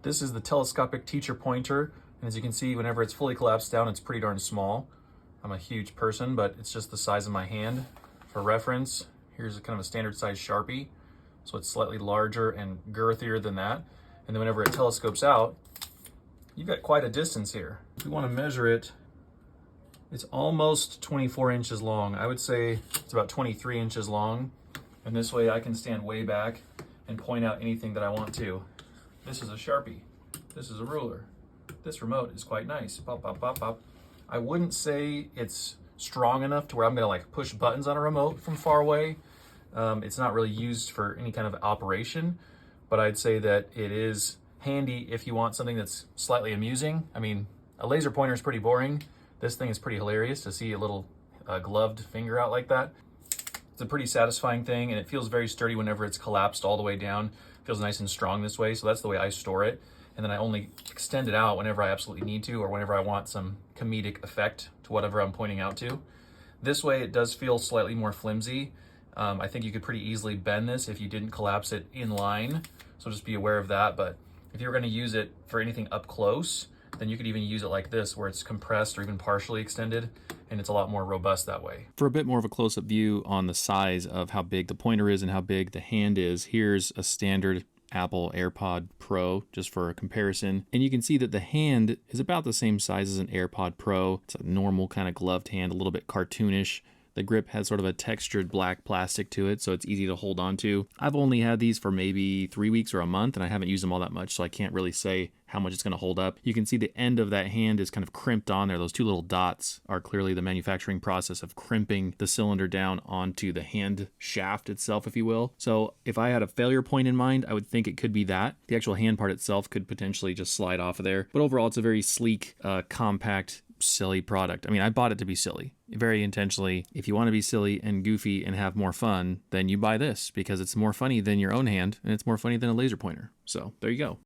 This is the telescopic teacher pointer, and as you can see, whenever it's fully collapsed down, it's pretty darn small. I'm a huge person, but it's just the size of my hand. For reference, here's a kind of a standard size Sharpie, so it's slightly larger and girthier than that. And then whenever it telescopes out, you've got quite a distance here. If you want to measure it, it's almost 24 inches long. I would say it's about 23 inches long. And this way I can stand way back and point out anything that I want to. This is a Sharpie. This is a ruler. This remote is quite nice. Pop, pop, pop, pop. I wouldn't say it's strong enough to where I'm gonna like push buttons on a remote from far away. It's not really used for any kind of operation, but I'd say that it is handy if you want something that's slightly amusing. I mean, a laser pointer is pretty boring. This thing is pretty hilarious to see a little gloved finger out like that. It's a pretty satisfying thing, and it feels very sturdy whenever it's collapsed all the way down. It feels nice and strong this way, so that's the way I store it. And then I only extend it out whenever I absolutely need to, or whenever I want some comedic effect to whatever I'm pointing out to. This way it does feel slightly more flimsy. I think you could pretty easily bend this if you didn't collapse it in line, so just be aware of that. But if you're going to use it for anything up close, then you could even use it like this, where it's compressed or even partially extended, and it's a lot more robust that way. For a bit more of a close-up view on the size of how big the pointer is and how big the hand is, here's a standard Apple AirPod Pro, just for a comparison. And you can see that the hand is about the same size as an AirPod Pro. It's a normal kind of gloved hand, a little bit cartoonish. The grip has sort of a textured black plastic to it, so it's easy to hold on to. I've only had these for maybe 3 weeks or a month, and I haven't used them all that much, so I can't really say how much it's going to hold up. You can see the end of that hand is kind of crimped on there. Those two little dots are clearly the manufacturing process of crimping the cylinder down onto the hand shaft itself, if you will. So if I had a failure point in mind, I would think it could be that. The actual hand part itself could potentially just slide off of there. But overall, it's a very sleek, compact, silly product. I mean, I bought it to be silly, very intentionally. If you want to be silly and goofy and have more fun, then you buy this, because it's more funny than your own hand, and it's more funny than a laser pointer. So there you go.